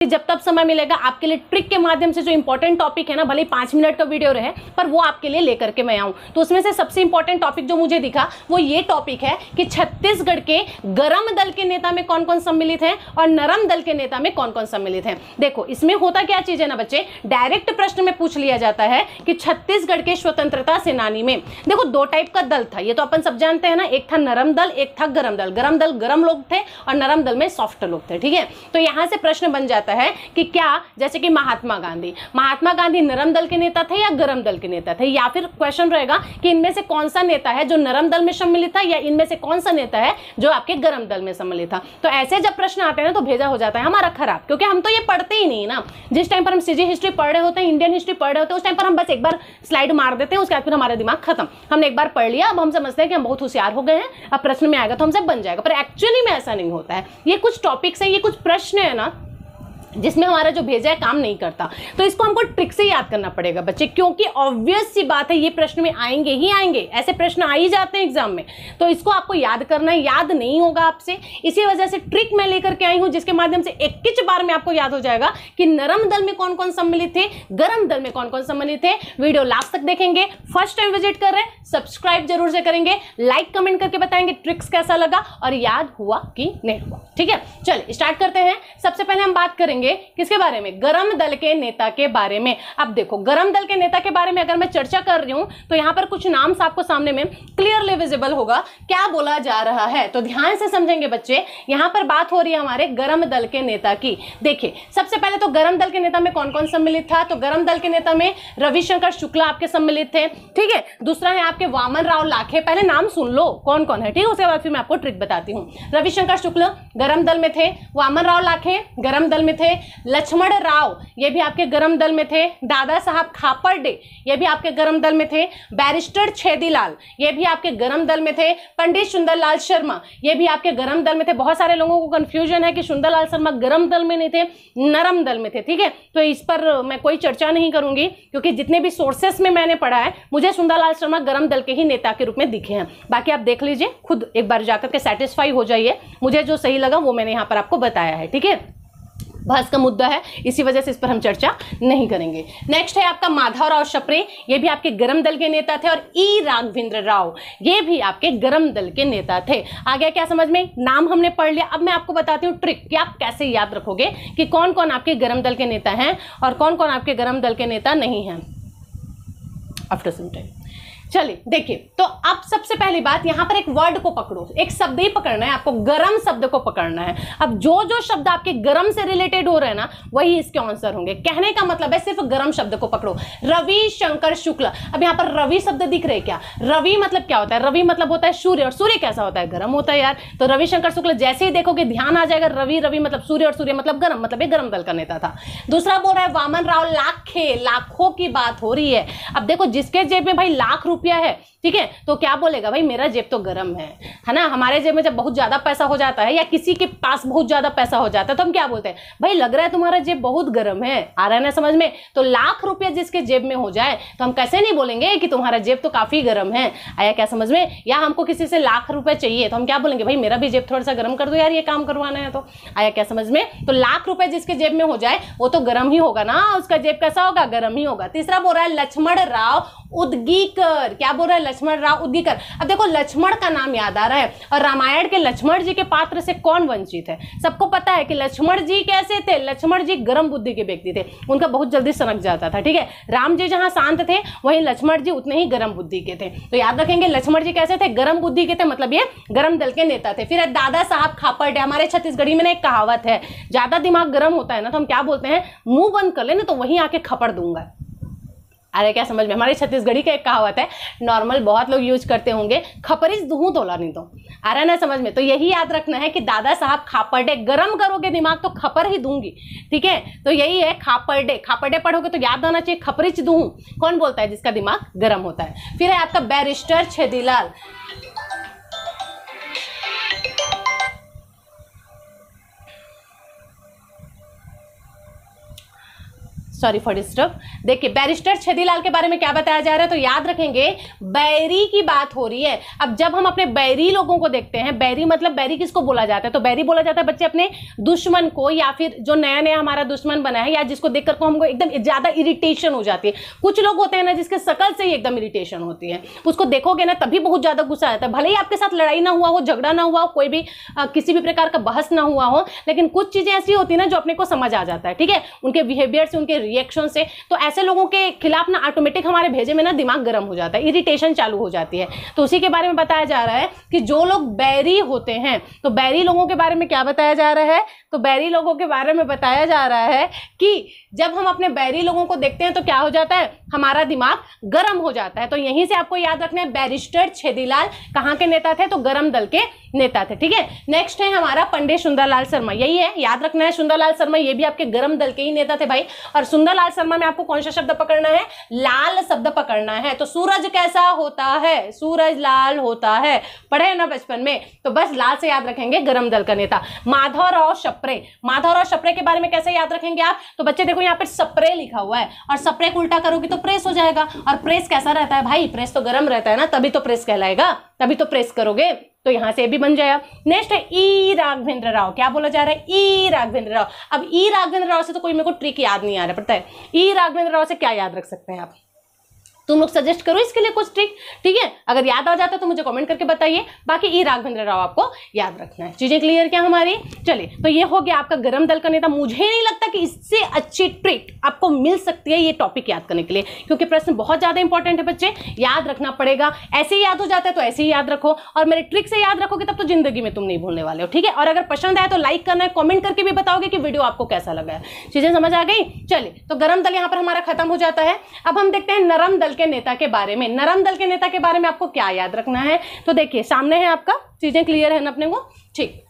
जब तक समय मिलेगा आपके लिए ट्रिक के माध्यम से जो इंपॉर्टेंट टॉपिक है ना, भले 5 मिनट का वीडियो रहे पर वो आपके लिए लेकर के मैं आऊं। तो उसमें से सबसे इंपॉर्टेंट टॉपिक जो मुझे दिखा वो ये टॉपिक है कि छत्तीसगढ़ के गरम दल के नेता में कौन कौन सम्मिलित हैं और नरम दल के नेता में कौन कौन सम्मिलित हैं। देखो इसमें होता क्या चीज है ना बच्चे, डायरेक्ट प्रश्न में पूछ लिया जाता है कि छत्तीसगढ़ के स्वतंत्रता सेनानी में देखो 2 टाइप का दल था, ये तो अपन सब जानते हैं ना, एक था नरम दल, एक था गरम दल। गरम दल गरम लोग थे और नरम दल में सॉफ्ट लोग थे, ठीक है। तो यहां से प्रश्न बन जाता है कि क्या, जैसे कि महात्मा गांधी नरम दल के नेता थे या गरम दल के नेता थे, या फिर क्वेश्चन रहेगा कि इनमें से कौन सा नेता है जो नरम दल में सम्मिलित था या इनमें से कौन सा नेता है जो आपके गरम दल में सम्मिलित था। तो ऐसे जब प्रश्न आते हैं ना तो भेजा हो जाता है हमारा खराब, क्योंकि हम तो ये पढ़ते ही नहीं ना। जिस टाइम पर हम सीजी हिस्ट्री पढ़ रहे होते हैं, इंडियन हिस्ट्री पढ़ रहे होते हैं, उस टाइम पर हम बस एक बार स्लाइड मार देते हैं, उसके बाद फिर हमारा दिमाग खत्म। हमने एक बार पढ़ लिया, अब हम समझते हैं कि हम बहुत होशियार हो गए हैं, अब प्रश्न में आएगा तो हमसे बन जाएगा, पर एक्चुअली में ऐसा नहीं होता है। ये कुछ टॉपिक्स है, ये कुछ प्रश्न है ना जिसमें हमारा जो भेजा है काम नहीं करता। तो इसको हमको ट्रिक से याद करना पड़ेगा बच्चे, क्योंकि ऑब्वियस सी बात है ये प्रश्न में आएंगे ही आएंगे, ऐसे प्रश्न आ ही जाते हैं एग्जाम में। तो इसको आपको याद करना है, याद नहीं होगा आपसे, इसी वजह से ट्रिक मैं लेकर के आई हूं जिसके माध्यम से एक ही बार में आपको याद हो जाएगा कि नरम दल में कौन कौन सम्मिलित थे, गरम दल में कौन कौन सम्मिलित थे। वीडियो लास्ट तक देखेंगे, फर्स्ट टाइम विजिट कर रहे हैं सब्सक्राइब जरूर से करेंगे, लाइक कमेंट करके बताएंगे ट्रिक्स कैसा लगा और याद हुआ कि नहीं हुआ, ठीक है। चलिए स्टार्ट करते हैं। सबसे पहले हम बात करेंगे किसके बारे में, गरम दल के नेता के बारे में। अब देखो गरम दल के नेता के बारे में अगर मैं चर्चा कर रही हूं तो यहां पर कुछ नाम आपको सामने में क्लियरली विजिबल होगा क्या बोला जा रहा है, तो ध्यान से समझेंगे बच्चे। यहां पर बात हो रही है हमारे गरम दल के नेता की। देखिए सबसे पहले तो गरम दल के नेता में कौन कौन सम्मिलित था, तो गरम दल के नेता में रविशंकर शुक्ला आपके सम्मिलित थे, ठीक है। दूसरा है आपके वामन राव लाखे, पहले नाम सुन लो कौन कौन है, ठीक है, उसके बाद फिर मैं आपको ट्रिक बताती हूं। रविशंकर शुक्ला गरम दल में थे, वामन राव लाखे गरम दल में थे, लक्ष्मण राव ये भी आपके गरम दल में थे, दादा साहब खापर्डे ये भी आपके गरम दल में थे, बैरिस्टर छेदीलाल ये भी आपके गरम दल में थे, पंडित सुंदरलाल शर्मा ये भी आपके गरम दल में थे। बहुत सारे लोगों को कंफ्यूजन है कि सुंदरलाल शर्मा गरम दल में नहीं थे, नरम दल में थे, ठीक है। तो इस पर मैं कोई चर्चा नहीं करूंगी क्योंकि जितने भी सोर्सेस में मैंने पढ़ा है मुझे सुंदरलाल शर्मा गरम दल के ही नेता के रूप में दिखे हैं। बाकी आप देख लीजिए खुद, एक बार जाकर के सेटिस्फाई हो जाइए, मुझे जो सही लगा वो मैंने यहां पर आपको बताया है, ठीक है। बहस का मुद्दा है, इसी वजह से इस पर हम चर्चा नहीं करेंगे। नेक्स्ट है आपका माधवराव शपरे, ये भी आपके गरम दल के नेता थे, और ई राघवेंद्र राव ये भी आपके गरम दल के नेता थे। आ गया क्या समझ में, नाम हमने पढ़ लिया। अब मैं आपको बताती हूँ ट्रिक कि आप कैसे याद रखोगे कि कौन कौन आपके गरम दल के नेता हैं और कौन कौन आपके गरम दल के नेता नहीं हैं आफ्टर सम टाइम। चलिए देखिए, तो अब सबसे पहली बात यहां पर एक वर्ड को पकड़ो, एक शब्द ही पकड़ना है आपको, गरम शब्द को पकड़ना है। अब जो जो शब्द आपके गरम से रिलेटेड हो रहे हैं ना वही इसके आंसर होंगे। कहने का मतलब है सिर्फ गरम शब्द को पकड़ो। रविशंकर शुक्ल, अब यहां पर रवि शब्द दिख रहे क्या, रवि मतलब क्या होता है, रवि मतलब होता है सूर्य, और सूर्य कैसा होता है, गरम होता है यार। तो रविशंकर शुक्ल जैसे ही देखोगे ध्यान आ जाएगा, रवि रवि मतलब सूर्य और सूर्य मतलब गरम, मतलब एक गरम दल का नेता था। दूसरा बोल रहा है वामन राव लाखे, लाखों की बात हो रही है। अब देखो जिसके जेब में भाई लाख रुपया है, ठीक है, तो क्या बोलेगा भाई मेरा जेब तो गरम है ना। हमारे जेब में जब बहुत ज्यादा पैसा हो जाता है या किसी के पास बहुत ज्यादा पैसा हो जाता है तो हम क्या बोलते हैं, भाई लग रहा है तुम्हारा जेब बहुत गरम है। आ रहा है ना समझ में। तो लाख रुपया जिसके जेब में हो जाए तो हम कैसे नहीं बोलेंगे कि तुम्हारा जेब तो काफी गरम है। आया क्या समझ में। या हमको किसी से लाख रुपए चाहिए तो हम क्या बोलेंगे, भाई मेरा भी जेब थोड़ा सा गर्म कर दो यार, ये काम करवाना है। तो आया क्या समझ में। तो लाख रुपए जिसके जेब में हो जाए वो तो गर्म ही होगा ना, उसका जेब कैसा होगा, गर्म ही होगा। तीसरा बोल रहा है लक्ष्मण राव उदगीकर, क्या बोल रहा है, लक्ष्मण राव उदगीकर। अब देखो लक्ष्मण का नाम याद आ रहा है, और रामायण के लक्ष्मण जी के पात्र से कौन वंचित है। सबको पता है कि लक्ष्मण जी कैसे थे, लक्ष्मण जी गर्म बुद्धि के व्यक्ति थे, उनका बहुत जल्दी सनक जाता था, ठीक है। राम जी जहां शांत थे वहीं लक्ष्मण जी उतने ही गर्म बुद्धि के थे। तो याद रखेंगे लक्ष्मण जी कैसे थे, गर्म बुद्धि के थे, मतलब ये गर्म दल के नेता थे। फिर दादा साहब खापर्डे, हमारे छत्तीसगढ़ी में एक कहावत है, ज्यादा दिमाग गर्म होता है ना तो हम क्या बोलते हैं, मुंह बंद कर ले ना तो वहीं आके खपड़ दूंगा। अरे क्या समझ में, हमारी छत्तीसगढ़ी का एक कहावत है, नॉर्मल बहुत लोग यूज करते होंगे, खपरिस दूं तोला नहीं तो। आ रहा है ना समझ में। तो यही याद रखना है कि दादा साहब खापर्डे, गरम करोगे दिमाग तो खपर ही दूंगी, ठीक है। तो यही है खापर्डे, खापर्डे पढ़ोगे तो याद आना चाहिए खपरिच दूं कौन बोलता है, जिसका दिमाग गर्म होता है। फिर है आपका barrister Chhedilal, sorry for disturb. देखिए बैरिस्टर छेदीलाल के बारे में क्या बताया जा रहा है, तो याद रखेंगे बैरी की बात हो रही है। अब जब हम अपने बैरी लोगों को देखते हैं, बैरी मतलब बैरी किसको बोला जाता है, तो बैरी बोला जाता है बच्चे अपने दुश्मन को, या फिर जो नया नया हमारा दुश्मन बना है या जिसको देखकर को हमको एकदम ज्यादा इरिटेशन हो जाती है। कुछ लोग होते हैं ना जिसके शकल से ही एकदम इरिटेशन होती है, उसको देखोगे ना तभी बहुत ज्यादा गुस्सा आता है। भले ही आपके साथ लड़ाई ना हुआ हो, झगड़ा ना हुआ हो, कोई भी किसी भी प्रकार का बहस ना हुआ हो, लेकिन कुछ चीजें ऐसी होती है ना जो अपने को समझ आ जाता है, ठीक है, उनके बिहेवियर से, उनके रिएक्शन से। तो ऐसे लोगों के खिलाफ ना ऑटोमेटिक हमारे भेजे में ना दिमाग गर्म हो जाता है, इरिटेशन चालू हो जाती है। तो उसी के बारे में बताया जा रहा है कि जो लोग बैरी होते हैं, तो बैरी लोगों के बारे में क्या बताया जा रहा है, तो बैरी लोगों के बारे में बताया जा रहा है कि जब हम अपने बैरी लोगों को देखते हैं तो क्या हो जाता है, हमारा दिमाग गर्म हो जाता है। तो यहीं से आपको याद रखना है बैरिस्टर छेदीलाल कहां के नेता थे, तो गरम दल के नेता थे, ठीक है। नेक्स्ट है हमारा पंडित सुंदरलाल शर्मा, यही है, याद रखना है सुंदरलाल शर्मा, ये भी आपके गरम दल के ही नेता थे भाई। और सुंदरलाल शर्मा में आपको कौन सा शब्द पकड़ना है, लाल शब्द पकड़ना है। तो सूरज कैसा होता है, सूरज लाल होता है, पढ़े ना बचपन में, तो बस लाल से याद रखेंगे, गरम दल का नेता। माधवराव सप्रे, माधवराव सप्रे के बारे में कैसे याद रखेंगे आप, तो बच्चे देखो यहाँ पे सप्रे लिखा हुआ है, और सप्रे को उल्टा करोगे तो प्रेस हो जाएगा। और प्रेस कैसा रहता है भाई, प्रेस तो गर्म रहता है ना, तभी तो प्रेस कहलाएगा, तभी तो प्रेस करोगे, तो यहां से भी बन जाएगा। नेक्स्ट है ई राघवेंद्र राव, क्या बोला जा रहा है, ई राघवेंद्र राव। अब ई राघवेंद्र राव से तो कोई मेरे को ट्रिक याद नहीं आ रहा, पता है ई राघवेंद्र राव से क्या याद रख सकते हैं आप, तुम लोग सजेस्ट करो इसके लिए कुछ ट्रिक, ठीक है, अगर याद आ जाता है तो मुझे कमेंट करके बताइए। बाकी ई राघवेंद्र राव आपको याद रखना है। चीजें क्लियर क्या हमारी, चलिए, तो ये हो गया आपका गरम दल का नेता। मुझे नहीं लगता कि इससे अच्छी ट्रिक आपको मिल सकती है ये टॉपिक याद करने के लिए, क्योंकि प्रश्न बहुत ज्यादा इंपॉर्टेंट है बच्चे, याद रखना पड़ेगा। ऐसे ही याद हो जाता है तो ऐसे ही याद रखो, और मेरे ट्रिक से याद रखोगे तब तो जिंदगी में तुम नहीं भूलने वाले हो, ठीक है। और अगर पसंद आए तो लाइक करना है, कॉमेंट करके भी बताओगे कि वीडियो आपको कैसा लगा है। चीजें समझ आ गई, चलिए, तो गरम दल यहाँ पर हमारा खत्म हो जाता है। अब हम देखते हैं नरम दल के नेता के बारे में। नरम दल के नेता के बारे में आपको क्या याद रखना है, तो देखिए सामने है आपका, चीजें क्लियर है ना अपने को, ठीक।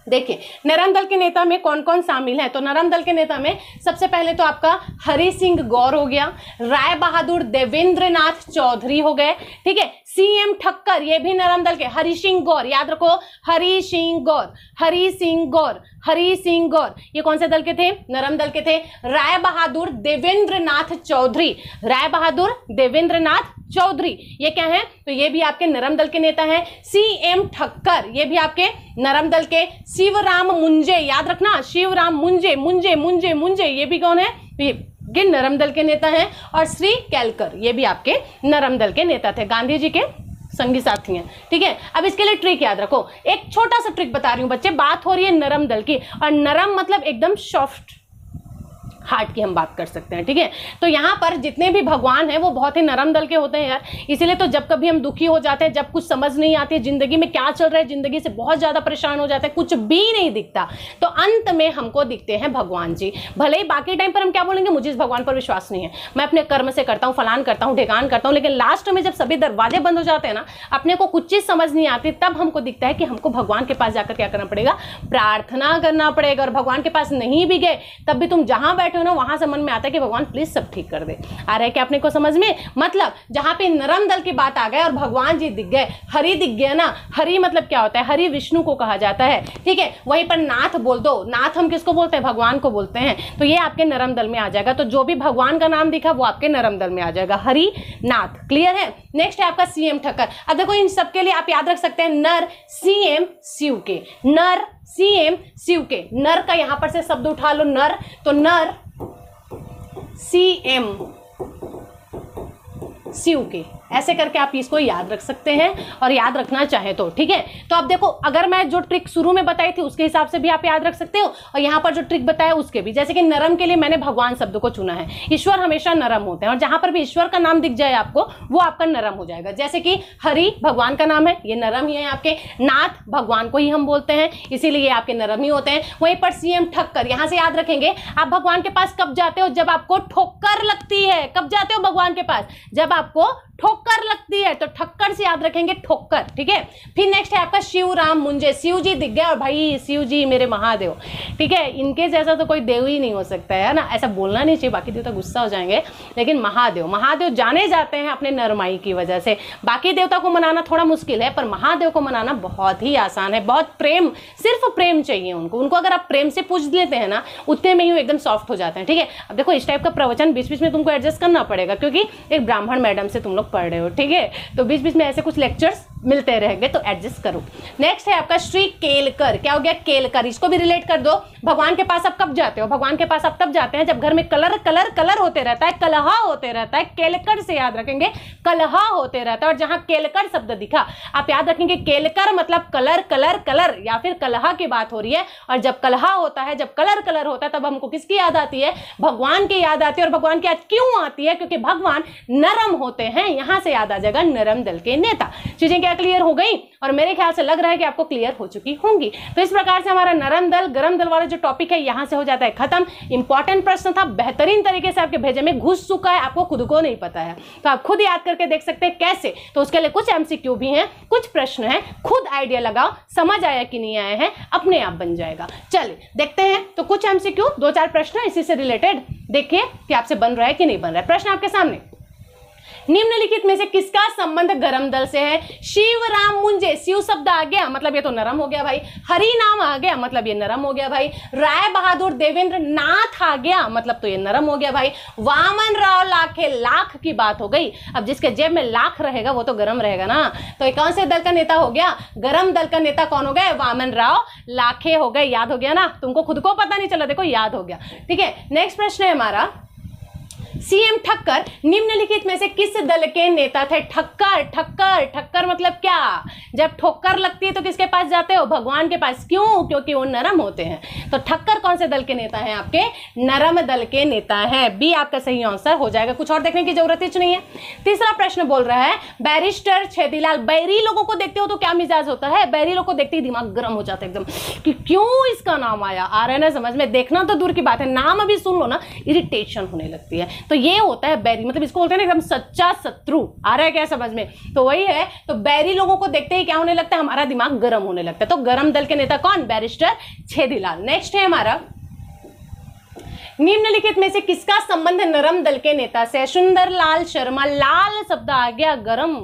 देखिए नरम दल के नेता में कौन कौन शामिल है, तो नरम दल के नेता में सबसे पहले तो आपका हरि सिंह गौर हो गया, राय बहादुर देवेंद्रनाथ चौधरी हो गए, ठीक है, सीएम ठक्कर, ये भी नरम दल के, हरि सिंह गौर, याद रखो, हरि सिंह गौर, हरि सिंह गौर, हरि सिंह गौर, ये कौन से दल के थे, नरम दल के थे। राय बहादुर देवेंद्रनाथ चौधरी, राय बहादुर देवेंद्रनाथ चौधरी, ये क्या है, तो ये भी आपके नरम दल के नेता हैं। सीएम ठक्कर, ये भी आपके नरम दल के। शिवराम मुंजे, याद रखना, शिवराम मुंजे, मुंजे मुंजे मुंजे, ये भी कौन है, ये नरम दल के नेता हैं। और श्री केलकर, ये भी आपके नरम दल के नेता थे, गांधी जी के संगी साथी हैं, ठीक है। अब इसके लिए ट्रिक याद रखो, एक छोटा सा ट्रिक बता रही हूं बच्चे, बात हो रही है नरम दल की, और नरम मतलब एकदम सॉफ्ट हार्ट की हम बात कर सकते हैं, ठीक है। तो यहाँ पर जितने भी भगवान हैं वो बहुत ही नरम दल के होते हैं यार, इसीलिए तो जब कभी हम दुखी हो जाते हैं, जब कुछ समझ नहीं आती है जिंदगी में क्या चल रहा है, जिंदगी से बहुत ज्यादा परेशान हो जाते हैं, कुछ भी नहीं दिखता, तो अंत में हमको दिखते हैं भगवान जी। भले ही बाकी टाइम पर हम क्या बोलेंगे, मुझे इस भगवान पर विश्वास नहीं है, मैं अपने कर्म से करता हूँ, फलान करता हूँ, ढेकान करता हूँ, लेकिन लास्ट में जब सभी दरवाजे बंद हो जाते हैं ना, अपने को कुछ चीज समझ नहीं आती, तब हमको दिखता है कि हमको भगवान के पास जाकर क्या करना पड़ेगा, प्रार्थना करना पड़ेगा। और भगवान के पास नहीं भी गए तब भी तुम जहां बैठे हो ना, वहां से मन में आता है कि भगवान प्लीज सब ठीक कर दे। आ रहा है क्या अपने को समझ में, मतलब जहां पे नरम दल की बात आ गए और भगवान जी दिख गए, हरि दिख गया ना, हरि मतलब क्या होता है, हरि विष्णु को कहा जाता है, ठीक है। वहीं पर नाथ बोल दो, नाथ हम किसको बोलते हैं, भगवान को बोलते हैं, तो ये आपके नरम दल में आ जाएगा। तो जो भी भगवान का नाम दिखा वो आपके नरम दल में आ जाएगा, हरि नाथ, क्लियर है। नेक्स्ट है आपका सीएम ठक्कर। अब देखो इन सबके लिए आप याद रख सकते हैं नर सीएम शिव के, नर सीएम शिव के, नर का यहां पर से शब्द उठा लो नर, तो नर सीएम शिव के, ऐसे करके आप इसको याद रख सकते हैं और याद रखना चाहे तो, ठीक है। तो अब देखो अगर मैं जो ट्रिक शुरू में बताई थी उसके हिसाब से भी आप याद रख सकते हो, और यहाँ पर जो ट्रिक बताया उसके भी, जैसे कि नरम के लिए मैंने भगवान शब्द को चुना है, ईश्वर हमेशा नरम होते हैं, और जहां पर भी ईश्वर का नाम दिख जाए आपको वो आपका नरम हो जाएगा। जैसे कि हरि भगवान का नाम है, ये नरम ही है आपके, नाथ भगवान को ही हम बोलते हैं, इसीलिए आपके नरम ही होते हैं। वहीं पर सीएम ठक्कर, यहां से याद रखेंगे आप भगवान के पास कब जाते हो, जब आपको ठोकर लगती है। कब जाते हो भगवान के पास, जब आपको ठोकर ठोकर लगती है तो ठक्कर से याद रखेंगे ठोकर, ठीक है। फिर नेक्स्ट है आपका शिवराम मुंजे, शिव जी दिख गया और भाई शिव जी मेरे महादेव, ठीक है, इनके जैसा तो कोई देव ही नहीं हो सकता है ना, ऐसा बोलना नहीं चाहिए, बाकी देवता गुस्सा हो जाएंगे, लेकिन महादेव, महादेव जाने जाते हैं अपने नरमाई की वजह से। बाकी देवता को मनाना थोड़ा मुश्किल है, पर महादेव को मनाना बहुत ही आसान है। बहुत प्रेम, सिर्फ प्रेम चाहिए उनको अगर आप प्रेम से पूछ लेते हैं ना, उतने में ही एकदम सॉफ्ट हो जाते हैं, ठीक है। अब देखो इस टाइप का प्रवचन बीच बीच में तुमको एडजस्ट करना पड़ेगा, क्योंकि एक ब्राह्मण मैडम से तुम लोग पढ़ रहे हो, ठीक है, तो बीच बीच में ऐसे कुछ लेक्चर्स मिलते रहेंगे, तो एडजस्ट करो। नेक्स्ट है आपका श्री केलकर, क्या हो गया केलकर, इसको भी रिलेट कर दो। भगवान के पास आप कब जाते हो, भगवान के पास आप तब जाते हैं जब घर में कलर कलर कलर होते रहता है, कलहा होते रहता है, केलकर से याद रखेंगे, कलहा होते रहता है। और जहां केलकर शब्द दिखा आप याद रखेंगे केलकर मतलब कलर कलर कलर, या फिर कलहा की बात हो रही है। और जब कलहा होता है, जब कलर कलर होता है, तब हमको किसकी याद आती है, भगवान की याद आती है। और भगवान की याद क्यों आती है, क्योंकि भगवान नरम होते हैं, यहां से याद आ जाएगा नरम दल के नेता। चीजें क्या क्लियर हो गई, और मेरे ख्याल से लग रहा है कि आपको क्लियर हो चुकी होंगी। तो इस प्रकार से हमारा नरम दल गरम दल वाला जो टॉपिक है यहां से हो जाता है खत्म। इंपॉर्टेंट प्रश्न था, बेहतरीन तरीके से आपके भेजे में घुस चुका है, आपको खुद को नहीं पता है, तो आप खुद याद करके देख सकते हैं कैसे। तो उसके लिए कुछ एमसीक्यू भी हैं, कुछ प्रश्न हैं, खुद आइडिया लगाओ, समझ आया कि नहीं आया है, अपने आप बन जाएगा। चलिए देखते हैं, तो कुछ एमसीक्यू, 2-4 प्रश्न इसी से रिलेटेड, देखिए कि आपसे बन रहा है कि नहीं बन रहा है। प्रश्न आपके सामने, निम्नलिखित में से किसका संबंध गरम दल से है। शिवराम मुंजे, शिव शब्द आ गया मतलब ये तो नरम हो गया भाई, हरि नाम आ गया मतलब ये नरम हो गया भाई, राय बहादुर देवेंद्र नाथ आ गया मतलब तो ये नरम हो गया भाई, वामन राव लाखे, लाख की बात हो गई। अब जिसके जेब में लाख रहेगा वो तो गरम रहेगा ना, तो ये कौन से दल का नेता हो गया, गरम दल का नेता कौन हो गया, वामन राव लाखे हो गए। याद हो गया ना, तुमको खुद को पता नहीं चला, देखो याद हो गया, ठीक है। नेक्स्ट प्रश्न है हमारा, सीएम ठक्कर निम्नलिखित में से किस दल के नेता थे। ठक्कर, ठक्कर, ठक्कर मतलब क्या, जब ठोकर लगती है तो किसके पास जाते हो, भगवान के पास। क्यों, क्योंकि वो नरम होते हैं। तो ठक्कर कौन से दल के नेता हैं, आपके नरम दल के नेता हैं। बी आपका सही आंसर हो जाएगा, कुछ और देखने की जरूरत ही नहीं है। तीसरा प्रश्न बोल रहा है, बैरिस्टर छेदीलाल, बैरी लोगों को देखते हो तो क्या मिजाज होता है, बैरी लोगों को देखते ही दिमाग गर्म हो जाता है एकदम, कि क्यों इसका नाम आया, आ रहा है ना समझ में, देखना तो दूर की बात है, नाम अभी सुन लो ना इरिटेशन होने लगती है। तो ये होता है बैरी, मतलब इसको बोलते हैं ना एकदम सच्चा शत्रु, आ रहा है क्या समझ में, तो वही है। तो बैरी लोगों को देखते ही क्या होने लगता है, हमारा दिमाग गर्म होने लगता है। तो गरम दल के नेता कौन, बैरिस्टर छेदीलाल। नेक्स्ट है हमारा, निम्नलिखित में से किसका संबंध नरम दल के नेता से। सुंदर लाल शर्मा, लाल शब्द आ गया, गरम,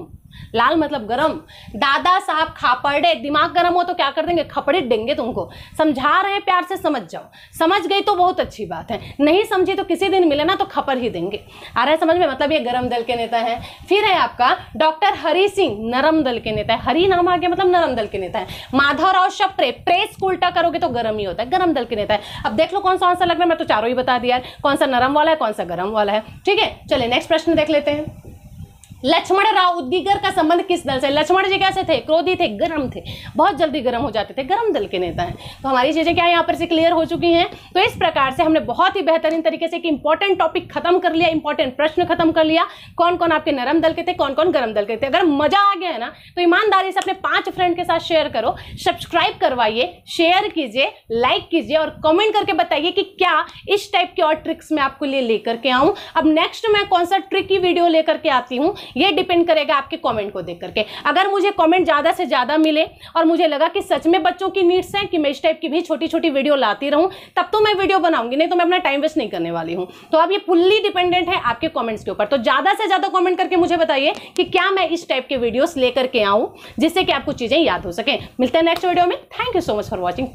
लाल मतलब गरम। दादा साहब खापड़े, दिमाग गरम हो तो क्या कर देंगे, खपड़े देंगे तुमको। समझा रहे हैं प्यार से, समझ जाओ, समझ गई तो बहुत अच्छी बात है, नहीं समझी तो किसी दिन मिले ना तो खपर ही देंगे। आ रहा है समझ में, मतलब ये गरम दल के नेता है। फिर है आपका डॉक्टर हरि सिंह, नरम दल के नेता है, हरि नाम आ गया मतलब नरम दल के नेता है। माधवराव शप्रे, प्रेस को उल्टा करोगे तो गरम ही होता है, गरम दल के नेता है। अब देख लो कौन सा आंसर लग रहा है, मैं तो चारों ही बता दिया, कौन सा नरम वाला है, कौन सा गरम वाला है, ठीक है। चलिए नेक्स्ट प्रश्न देख लेते हैं। लक्ष्मण राव उद्गीकर का संबंध किस दल से। लक्ष्मण जी कैसे थे, क्रोधी थे, गरम थे, बहुत जल्दी गरम हो जाते थे, गरम दल के नेता हैं। तो हमारी चीजें क्या यहाँ पर से क्लियर हो चुकी हैं। तो इस प्रकार से हमने बहुत ही बेहतरीन तरीके से एक इंपॉर्टेंट टॉपिक खत्म कर लिया, इंपॉर्टेंट प्रश्न खत्म कर लिया, कौन कौन आपके नरम दल के थे, कौन कौन गरम दल के थे। अगर मजा आ गया है ना तो ईमानदारी से अपने 5 फ्रेंड के साथ शेयर करो, सब्सक्राइब करवाइए, शेयर कीजिए, लाइक कीजिए और कमेंट करके बताइए कि क्या इस टाइप की और ट्रिक्स मैं आपको लिए लेकर के आऊं। अब नेक्स्ट मैं कौन सा ट्रिक की वीडियो लेकर के आती हूँ ये डिपेंड करेगा आपके कमेंट को देख करके। अगर मुझे कमेंट ज्यादा से ज्यादा मिले और मुझे लगा कि सच में बच्चों की नीड्स हैं कि मैं इस टाइप की भी छोटी छोटी वीडियो लाती रहूं, तब तो मैं वीडियो बनाऊंगी, नहीं तो मैं अपना टाइम वेस्ट नहीं करने वाली हूं। तो अब ये फुल्ली डिपेंडेंट है आपके कमेंट्स के ऊपर। तो ज्यादा से ज्यादा कमेंट करके मुझे बताइए कि क्या मैं इस टाइप के वीडियोस लेकर के आऊं जिससे कि आपको चीजें याद हो सके। मिलते हैं नेक्स्ट वीडियो में। Thank you so much for watching.